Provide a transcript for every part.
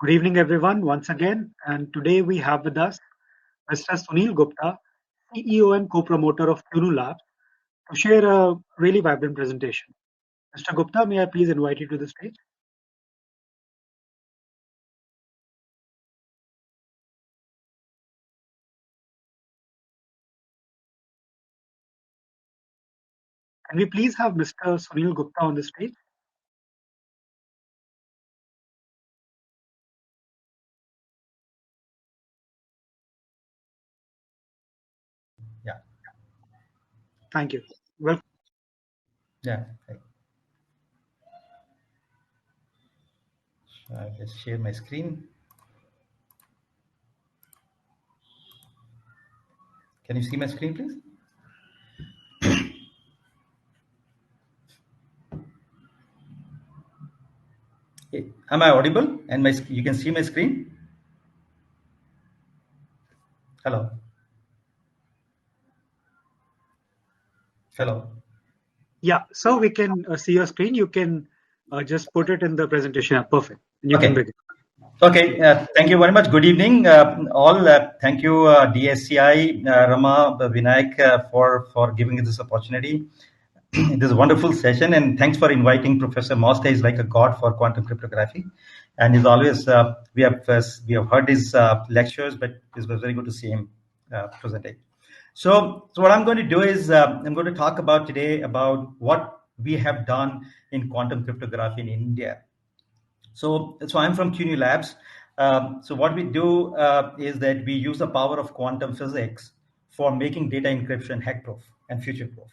Good evening, everyone, once again. And today we have with us Mr. Sunil Gupta, CEO and co-promoter of Qunu Labs, to share a really vibrant presentation. Mr. Gupta, may I please invite you to the stage? Can we please have Mr. Sunil Gupta on the stage? Yeah. Thank you. Well, Yeah. Right. I'll just share my screen. Can you see my screen, please? Am I audible? And you can see my screen? Hello? Hello? yeah, so we can see your screen. You can just put it in the presentation. Perfect. And you can Okay. begin. Okay. Thank you very much. Good evening, all. Thank you, DSCI, Rama, Vinayak, for giving us this opportunity. It is a wonderful session, and thanks for inviting Professor Mosta. He's like a god for quantum cryptography, and he's always we have heard his lectures, but it was very good to see him presenting. So what I'm going to do is I'm going to talk about today about what we have done in quantum cryptography in India. So I'm from CUNY Labs. So what we do is that we use the power of quantum physics for making data encryption hack-proof and future-proof.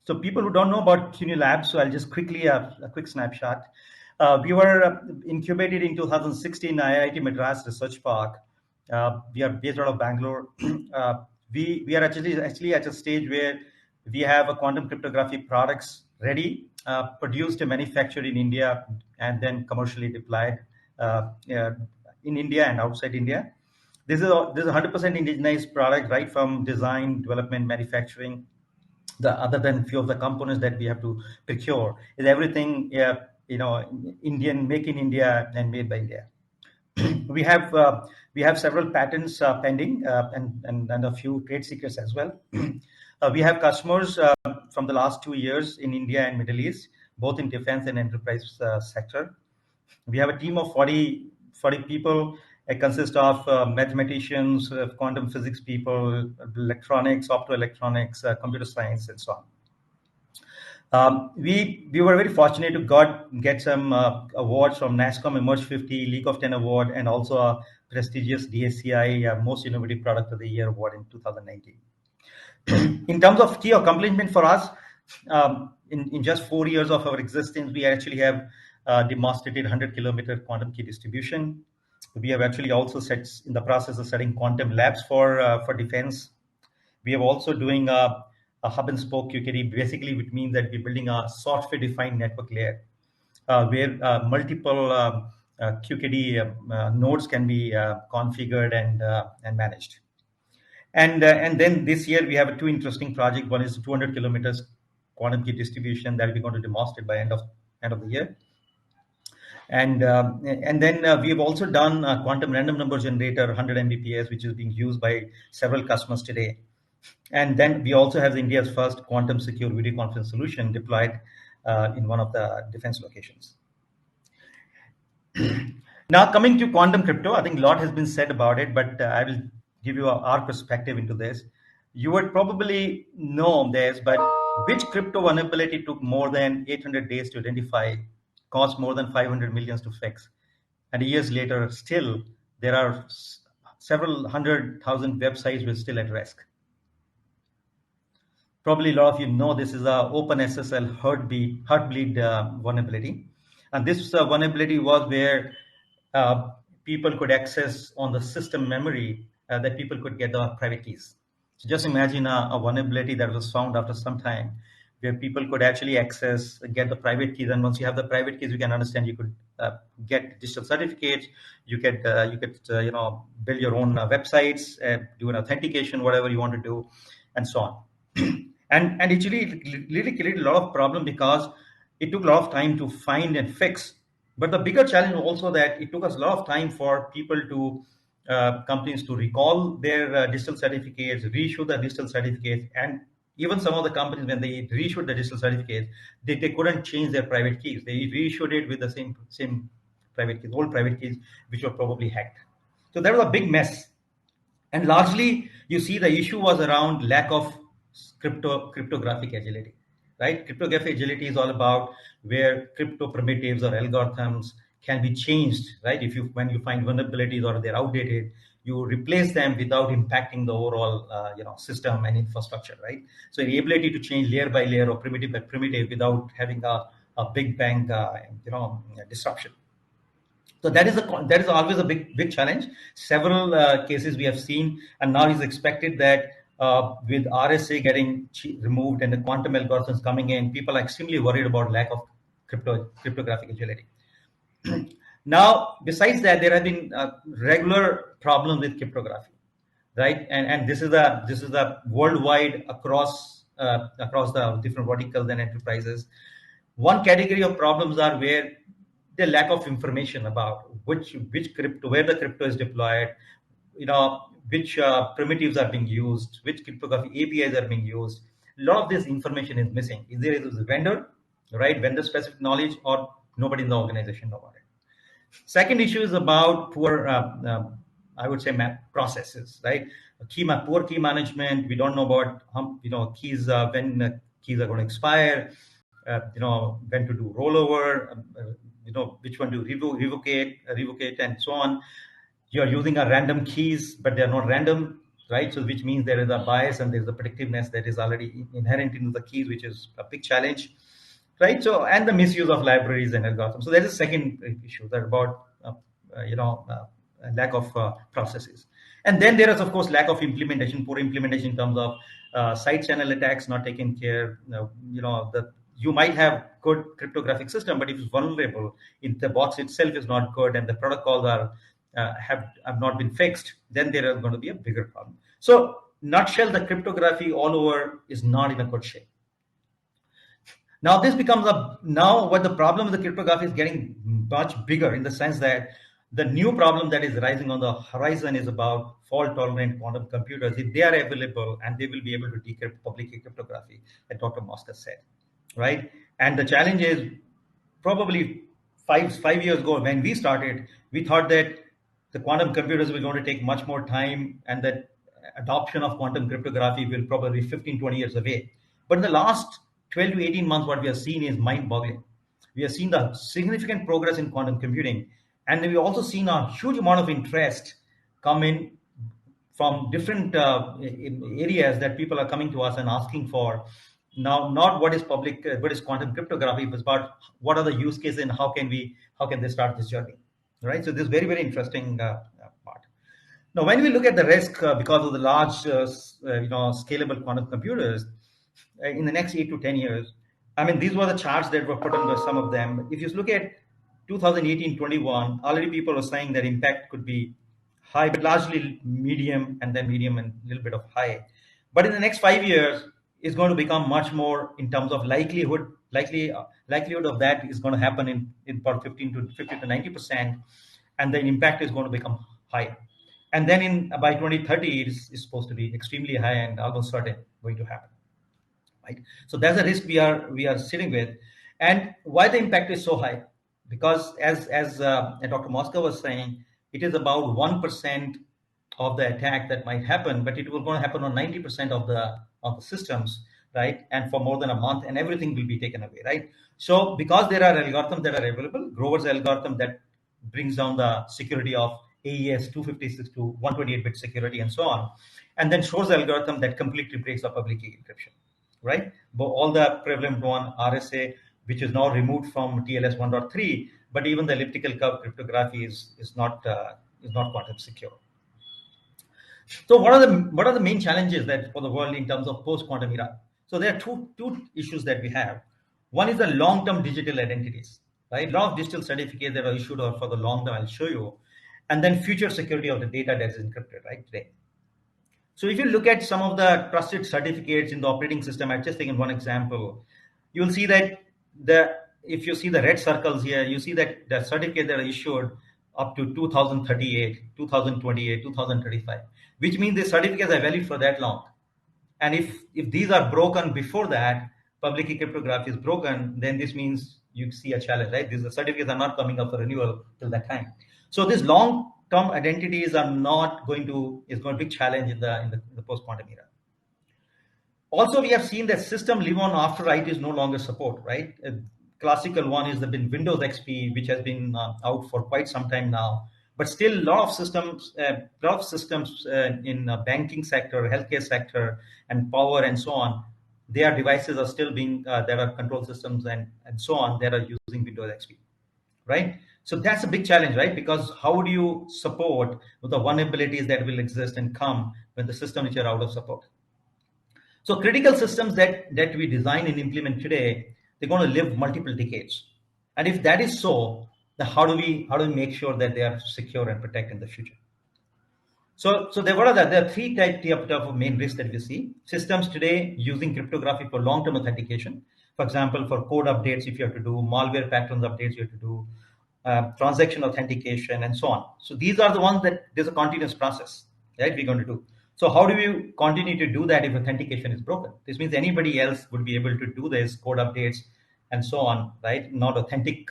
So people who don't know about CUNY Labs, so I'll just quickly a quick snapshot. We were incubated in 2016 IIT Madras Research Park. We are based out of Bangalore. We are actually at a stage where we have a quantum cryptography products ready, produced and manufactured in India, and then commercially deployed in India and outside India. This is a 100% indigenized product, right from design, development, manufacturing. The other than few of the components that we have to procure is everything, Indian, make in India and made by India. we have several patents pending and a few trade secrets as well. We have customers from the last 2 years in India and Middle East, both in defense and enterprise sector. We have a team of 40 people. It consists of mathematicians, quantum physics people, electronics, optoelectronics, computer science, and so on. We were very fortunate to get some awards from NASSCOM Emerge 50, League of 10 award, and also a prestigious DSCI Most Innovative Product of the Year award in 2019. In terms of key accomplishment for us, in just 4 years of our existence, we actually have demonstrated 100-kilometer quantum key distribution. We have actually also in the process of setting quantum labs for defense. We are also doing a hub and spoke QKD, basically, which means that we're building a software-defined network layer where multiple QKD nodes can be configured and managed. And then this year we have two interesting projects. One is 200 kilometers quantum key distribution that we're going to demonstrate by end of the year. And then we have also done a quantum random number generator 100 Mbps, which is being used by several customers today. And then we also have India's first quantum secure video conference solution deployed in one of the defense locations. Now, coming to quantum crypto, I think a lot has been said about it, but I will give you our perspective into this. You would probably know this, but which crypto vulnerability took more than 800 days to identify, cost more than 500 millions to fix, and years later, still there are several 100,000 websites were still at risk. Probably a lot of you know this is a OpenSSL Heartbleed vulnerability, and this vulnerability was where people could access on the system memory that people could get the private keys. So just imagine a vulnerability that was found after some time where people could actually get the private keys. And once you have the private keys, you can understand you could get digital certificates. You could build your own websites, do an authentication, whatever you want to do, and so on. and actually, it really created a lot of problem because it took a lot of time to find and fix But the bigger challenge also that it took us a lot of time for people to companies to recall their digital certificates, reissue the digital certificates, and even some of the companies, when they reissued the digital certificates, they couldn't change their private keys. They reissued it with the same private keys, old private keys, which were probably hacked. So that was a big mess. And largely, you see the issue was around lack of cryptographic agility, right? Cryptographic agility is all about where crypto primitives or algorithms can be changed, right? When you find vulnerabilities or they're outdated, you replace them without impacting the overall system and infrastructure, right? So the ability to change layer by layer or primitive by primitive without having a big bang disruption. So that is always a big challenge. Several cases we have seen, and now it's expected that with RSA getting removed and the quantum algorithms coming in, people are extremely worried about lack of cryptographic agility. Now, besides that, there have been regular problems with cryptography, right? And this is a worldwide across the different verticals and enterprises. One category of problems are where the lack of information about which crypto, where the crypto is deployed, which primitives are being used, which cryptography APIs are being used. A lot of this information is missing. Either it is a vendor, right, vendor specific knowledge, or nobody in the organization know about it. Second issue is about poor, I would say, processes, right? Poor key management. We don't know about keys, when keys are going to expire, when to do rollover, which one to revocate, and so on. You're using a random keys, but they're not random, right? So which means there is a bias and there's a predictiveness that is already inherent into the keys, which is a big challenge, right? So, and the misuse of libraries and algorithms. So that is second issue, that about lack of processes. And then there is, of course, lack of implementation, poor implementation in terms of side channel attacks not taken care. You might have good cryptographic system, but if it's vulnerable, if the box itself is not good and the protocols are have not been fixed, then there is going to be a bigger problem. So, nutshell, the cryptography all over is not in a good shape. Now this becomes what the problem with the cryptography is getting much bigger, in the sense that the new problem that is rising on the horizon is about fault tolerant quantum computers. If they are available and they will be able to decrypt public key cryptography, like Dr. Mosca said, right? And the challenge is, probably five years ago when we started, we thought that the quantum computers were going to take much more time and that adoption of quantum cryptography will probably 15, 20 years away. But in the last 12 to 18 months, what we have seen is mind-boggling. We have seen the significant progress in quantum computing, and we've also seen a huge amount of interest come in from different areas that people are coming to us and asking for. Now, not what is quantum cryptography, but about what are the use cases and how can they start this journey, right? So this is very, very interesting part. Now, when we look at the risk because of the large, scalable quantum computers in the next 8 to 10 years, I mean, these were the charts that were put on some of them. If you look at 2018-21, already people are saying that impact could be high, but largely medium, and then medium and a little bit of high. But in the next 5 years, it's going to become much more in terms of likelihood of that is going to happen in about 50 to 90%, and the impact is going to become high. And then by 2030, it's supposed to be extremely high and almost certain going to happen. Right? So that's a risk we are sitting with. And why the impact is so high? Because as Dr. Mosca was saying, it is about 1% of the attack that might happen, but it will going to happen on 90% of the systems, right? And for more than a month, and everything will be taken away, right? So because there are algorithms that are available, Grover's algorithm that brings down the security of AES 256 to 128-bit security and so on, and then Shor's algorithm that completely breaks the public key encryption, right? But all the prevalent one, RSA, which is now removed from TLS 1.3, but even the elliptical curve cryptography is not quantum secure. So what are the main challenges that for the world in terms of post-quantum era? So there are two issues that we have. One is the long-term digital identities, right? A lot of digital certificates that are issued for the long term, I'll show you. And then future security of the data that is encrypted, right, today. So if you look at some of the trusted certificates in the operating system, I've just taken one example, you'll see that if you see the red circles here, you see that the certificates that are issued up to 2038, 2028, 2035, which means the certificates are valid for that long. And if these are broken before that, public key cryptography is broken, then this means you see a challenge, right? These certificates are not coming up for renewal till that time. So these long-term identities are not going to is going to be a challenge in the post-quantum era. Also, we have seen that system live on after IT is no longer support, right? A classical one is the Windows XP, which has been out for quite some time now. But still, a lot of systems in banking sector, healthcare sector, and power and so on, their devices are still being, there are control systems and so on that are using Windows XP, right? So that's a big challenge, right? Because how do you support the vulnerabilities that will exist and come when the systems which are out of support? So critical systems that we design and implement today, they're going to live multiple decades. And if that is so, then how do we make sure that they are secure and protect in the future? So there are three types of main risks that we see. Systems today using cryptography for long-term authentication. For example, for code updates, if you have to do malware patterns updates, you have to do transaction authentication and so on. So these are the ones that there's a continuous process, right? We're going to do. So how do we continue to do that if authentication is broken? This means anybody else would be able to do this code updates and so on, right? Not authentic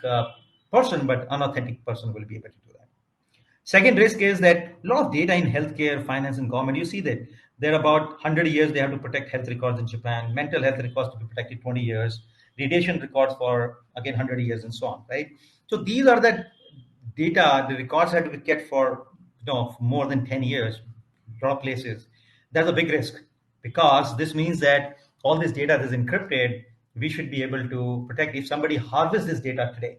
person, but unauthentic person will be able to do that. Second risk is that a lot of data in healthcare, finance, and government, you see that there are about 100 years they have to protect health records in Japan, mental health records to be protected 20 years, radiation records for, again, 100 years and so on, right? So these are the data, the records have to be kept for more than 10 years, a lot of places. That's a big risk because this means that all this data is encrypted. We should be able to protect. If somebody harvests this data today,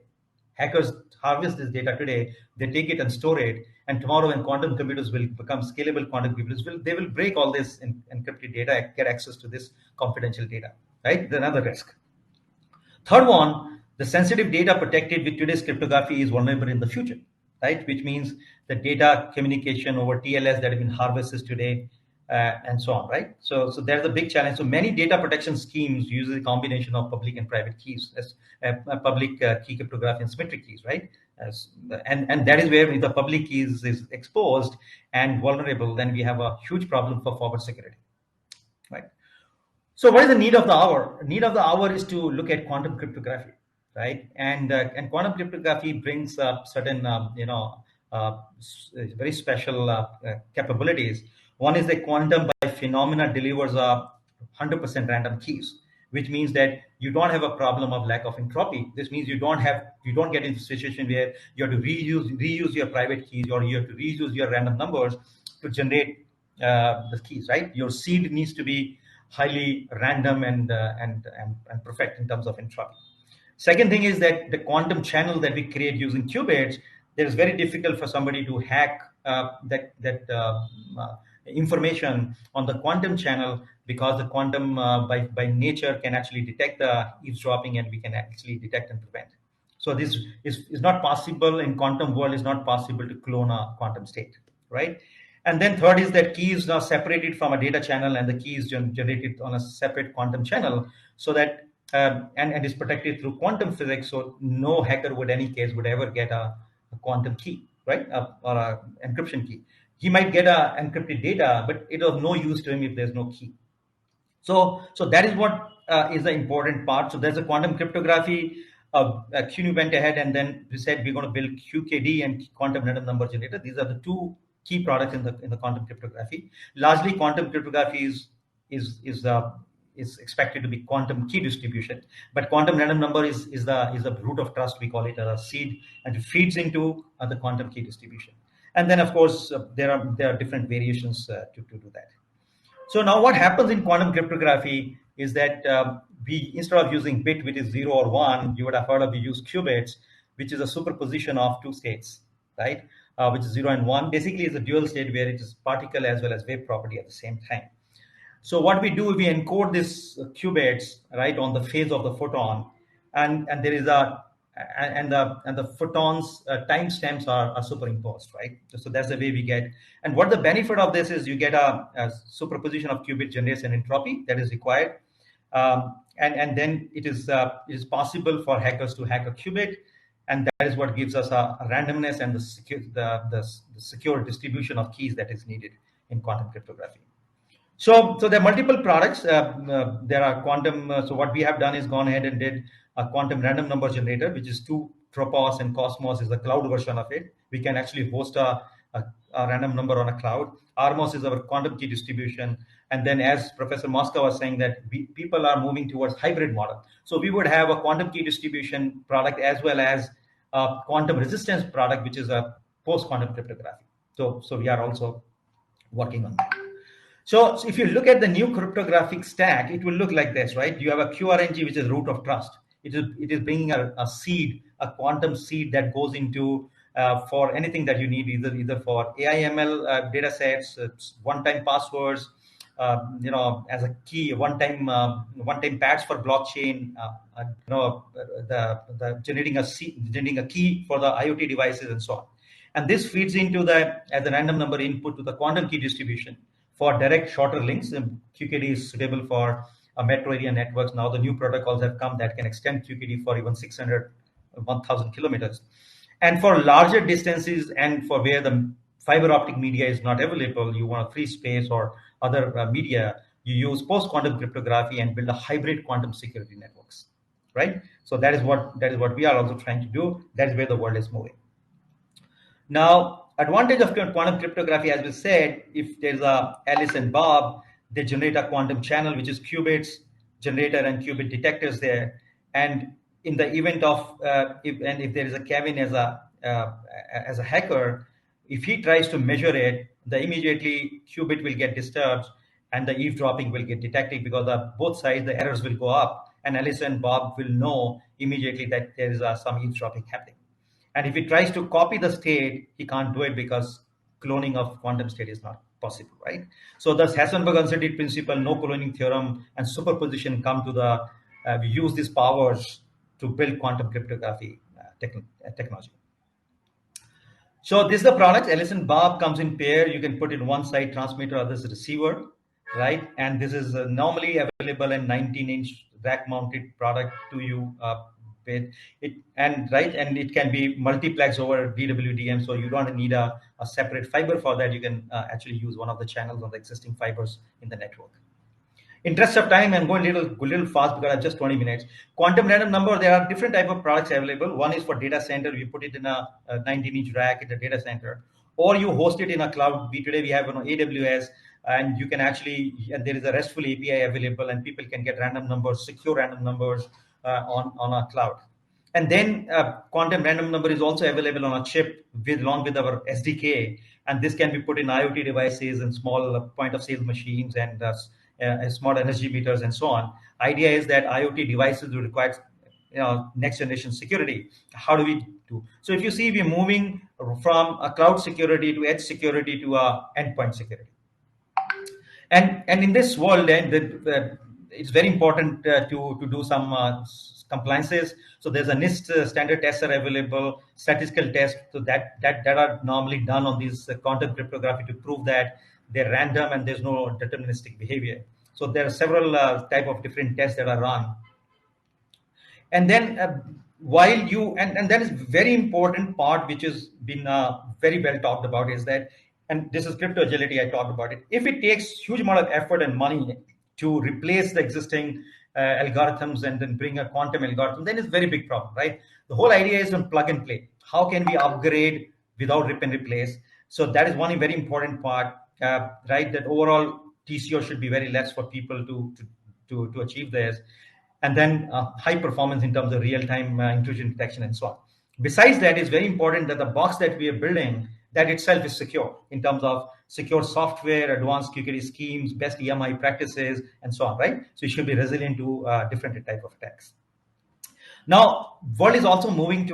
hackers harvest this data today, they take it and store it, and tomorrow when quantum computers will become scalable quantum computers, they will break all this encrypted data, get access to this confidential data, right? That's another risk. Third one, the sensitive data protected with today's cryptography is vulnerable in the future, right? Which means the data communication over TLS that have been harvested today and so on, right? So there's a big challenge. So many data protection schemes use a combination of public and private keys, as public key cryptography and symmetric keys, right? And that is where if the public keys is exposed and vulnerable, then we have a huge problem for forward security, right? So what is the need of the hour? Need of the hour is to look at quantum cryptography, right? And quantum cryptography brings up certain, very special capabilities. One is that quantum by phenomena delivers 100% random keys, which means that you don't have a problem of lack of entropy. This means you don't get into a situation where you have to reuse your private keys, or you have to reuse your random numbers to generate the keys, right? Your seed needs to be highly random and perfect in terms of entropy. Second thing is that the quantum channel that we create using qubits, it is very difficult for somebody to hack that information on the quantum channel, because the quantum by nature can actually detect the eavesdropping, and we can actually detect and prevent. So this is not possible in quantum world. It's not possible to clone a quantum state, right? And then third is that key is now separated from a data channel, and the key is generated on a separate quantum channel, so that and is protected through quantum physics. So no hacker would ever get a quantum key, right, or a encryption key. He might get a encrypted data, but it of no use to him if there's no key. So that is what is the important part. So there's a quantum cryptography. QNU went ahead and then we said we're going to build QKD and quantum random number generator. These are the two key products in the quantum cryptography. Largely, quantum cryptography is expected to be quantum key distribution, but quantum random number is the root of trust. We call it a seed, and it feeds into the quantum key distribution. And then, of course, there are different variations to do that. So now, what happens in quantum cryptography is that we, instead of using bit, which is 0 or 1, you would have heard of, we use qubits, which is a superposition of two states, right? Which is 0 and 1. Basically, it's a dual state where it is particle as well as wave property at the same time. So what we do, we encode this qubits, right, on the phase of the photon, and there is the photons timestamps are superimposed, right? So that's the way we get. And what the benefit of this is, you get a superposition of qubit generates an entropy that is required, and then it is possible for hackers to hack a qubit, and that is what gives us a randomness and the secure distribution of keys that is needed in quantum cryptography. So there are multiple products. There are quantum. So what we have done is gone ahead and did a quantum random number generator, which is Tropos, and Cosmos is the cloud version of it. We can actually host a random number on a cloud. Armos is our quantum key distribution. And then, as Professor Mosca was saying, that people are moving towards hybrid model. So we would have a quantum key distribution product as well as a quantum resistance product, which is a post-quantum cryptography. So we are also working on that. So if you look at the new cryptographic stack, it will look like this, right? You have a QRNG, which is root of trust. It is bringing a seed, a quantum seed that goes into for anything that you need, either for AI/ML data sets, one-time passwords, as a key, one-time pads for blockchain, the generating a key for the IoT devices and so on. And this feeds into as a random number input to the quantum key distribution for direct shorter links. QKD is suitable for metro area networks. Now the new protocols have come that can extend QKD for even 600, 1,000 kilometers. And for larger distances and for where the fiber optic media is not available, you want a free space or other media, you use post-quantum cryptography and build a hybrid quantum security networks, right? So that is what we are also trying to do. That's where the world is moving. Now, advantage of quantum cryptography, as we said, if there's a Alice and Bob, they generate a quantum channel, which is qubits generator and qubit detectors there. And in the event of if there is a Kevin as a hacker, if he tries to measure it, the immediately qubit will get disturbed and the eavesdropping will get detected, because both sides the errors will go up, and Alice and Bob will know immediately that there is some eavesdropping happening. And if he tries to copy the state, he can't do it because cloning of quantum state is not possible, right? So thus Hassenberg-Uncertainty principle, no cloning theorem, and superposition come to we use these powers to build quantum cryptography technology. So this is the product. Alice and Bob comes in pair. You can put in one side transmitter, others receiver, right? And this is normally available in 19-inch rack-mounted product to you. And it can be multiplex over DWDM, so you don't need a separate fiber for that. You can actually use one of the channels on the existing fibers in the network. Interest of time, I'm going a little fast because I have just 20 minutes. Quantum random number, there are different type of products available. One is for data center. You put it in a 19-inch rack in the data center, or you host it in a cloud. Today we have AWS, and you can actually, and there is a RESTful API available, and people can get random numbers, secure random numbers on a cloud. And then quantum random number is also available on a chip along with our SDK, and this can be put in IoT devices and small point of sale machines and smart energy meters and so on. Idea is that IoT devices will require next generation security. How do we do? So if you see, we're moving from a cloud security to edge security to endpoint security. And in this world, it's very important to do some compliances. So there's a NIST standard tests are available, statistical tests, so that are normally done on these quantum cryptography to prove that they're random and there's no deterministic behavior. So there are several type of different tests that are run. And then and that is very important part, which has been very well talked about, is that, and this is crypto agility, I talked about it. If it takes huge amount of effort and money to replace the existing algorithms and then bring a quantum algorithm, then it's a very big problem, right? The whole idea is to plug and play. How can we upgrade without rip and replace? So that is one very important part, right? That overall TCO should be very less for people to achieve this. And then high performance in terms of real-time intrusion detection and so on. Besides that, it's very important that the box that we are building, that itself is secure in terms of secure software, advanced QKD schemes, best EMI practices, and so on, right? So it should be resilient to different type of attacks. Now, world is also moving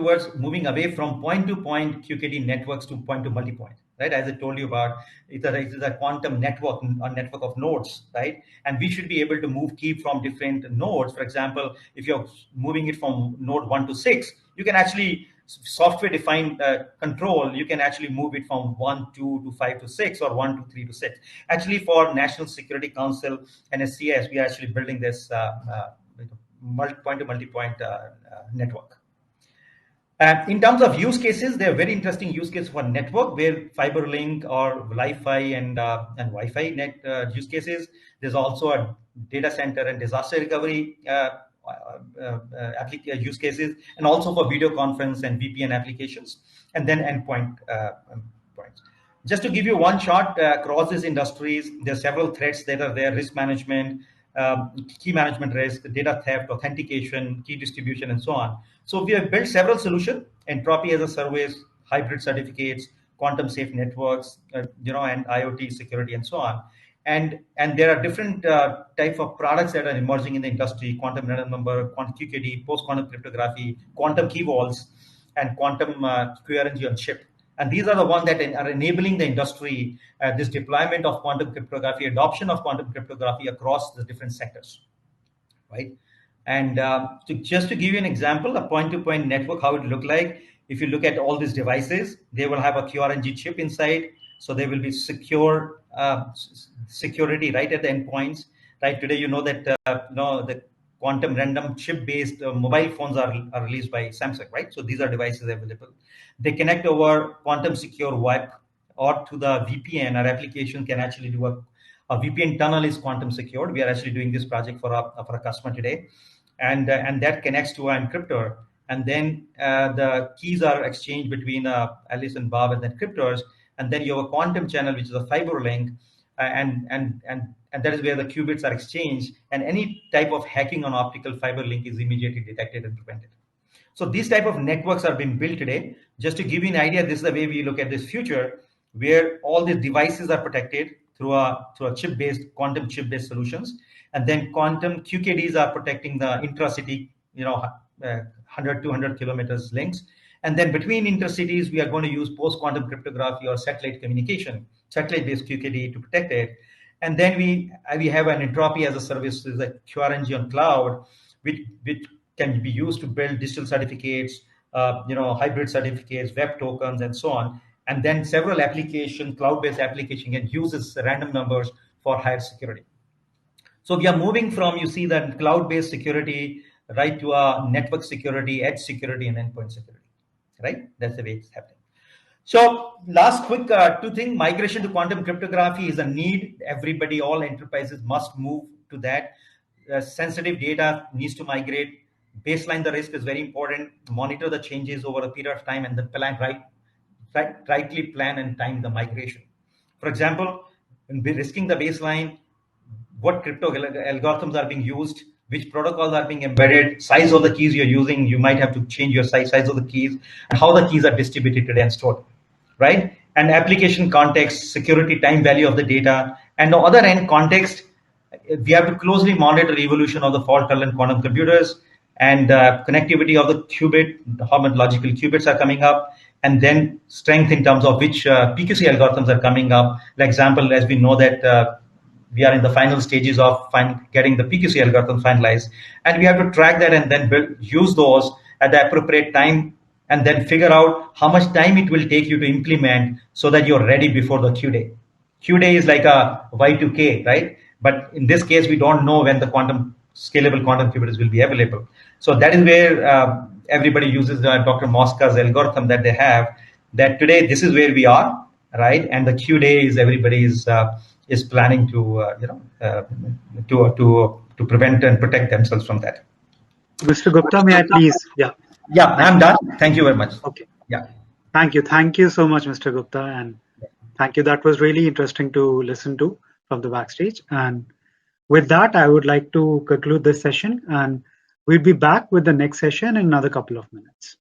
away from point-to-point QKD networks to point-to-multipoint, right? As I told you about, it is a quantum network, a network of nodes, right? And we should be able to move key from different nodes. For example, if you're moving it from node 1 to 6, you can actually software-defined control, you can actually move it from 1, 2 to 5 to 6, or 1 to 3 to 6. Actually, for National Security Council and SCS, we are actually building this point to multi-point network. In terms of use cases, there are very interesting use cases for network where fiber link or Wi-Fi and Wi-Fi net use cases. There's also a data center and disaster recovery use cases, and also for video conference and VPN applications, and then endpoint points. Just to give you one shot across these industries, there are several threats that are there: risk management, key management risk, data theft, authentication, key distribution, and so on. So we have built several solutions: entropy as a service, hybrid certificates, quantum safe networks, and IoT security, and so on. And there are different type of products that are emerging in the industry: quantum random number, quantum QKD, post-quantum cryptography, quantum key vaults, and quantum QRNG on chip. And these are the ones that are enabling the industry, this deployment of quantum cryptography, adoption of quantum cryptography across the different sectors, right? And just to give you an example, a point-to-point network, how it look like. If you look at all these devices, they will have a QRNG chip inside, so they will be secure security right at the endpoints. Right today, you know that the quantum random chip-based mobile phones are released by Samsung, right? So these are devices available. They connect over quantum secure web or to the VPN. Our application can actually do a VPN tunnel is quantum secured. We are actually doing this project for a customer today, and that connects to our encryptor. And then the keys are exchanged between Alice and Bob and the encryptors. And then you have a quantum channel, which is a fiber link, and that is where the qubits are exchanged. And any type of hacking on optical fiber link is immediately detected and prevented. So these type of networks are being built today. Just to give you an idea, this is the way we look at this future, where all these devices are protected through a chip-based, quantum chip-based solutions. And then quantum QKDs are protecting the intra-city, 100, 200 kilometers links. And then between intercities, we are going to use post-quantum cryptography or satellite communication, satellite-based QKD to protect it. And then we have an entropy as a service, is a QRNG on cloud, which can be used to build digital certificates, hybrid certificates, web tokens, and so on. And then several applications, cloud-based application can use this random numbers for higher security. So we are moving from, you see, that cloud-based security right to a network security, edge security, and endpoint security. Right? That's the way it's happening. So last quick two things: migration to quantum cryptography is a need. Everybody, all enterprises must move to that. Sensitive data needs to migrate. Baseline the risk is very important. Monitor the changes over a period of time, and then plan rightly plan and time the migration. For example, in risking the baseline, what crypto algorithms are being used, which protocols are being embedded, size of the keys you're using. You might have to change your size of the keys, and how the keys are distributed today and stored, right? And application context, security, time value of the data. And the other end context, we have to closely monitor evolution of the fault-tolerant quantum computers and connectivity of the qubit, how many logical qubits are coming up, and then strength in terms of which PQC algorithms are coming up. For example, as we know that we are in the final stages of getting the PQC algorithm finalized, and we have to track that and then use those at the appropriate time, and then figure out how much time it will take you to implement so that you're ready before the Q day. Q day is like a Y2K, right? But in this case, we don't know when the scalable quantum computers will be available. So that is where everybody uses Dr. Mosca's algorithm that they have. That today, this is where we are, right? And the Q day is everybody is planning to prevent and protect themselves from that. Mr. Gupta, may I please? Yeah, I'm done. Thank you very much. Okay. Yeah. Thank you so much, Mr. Gupta, and thank you. That was really interesting to listen to from the backstage. And with that, I would like to conclude this session, and we'll be back with the next session in another couple of minutes.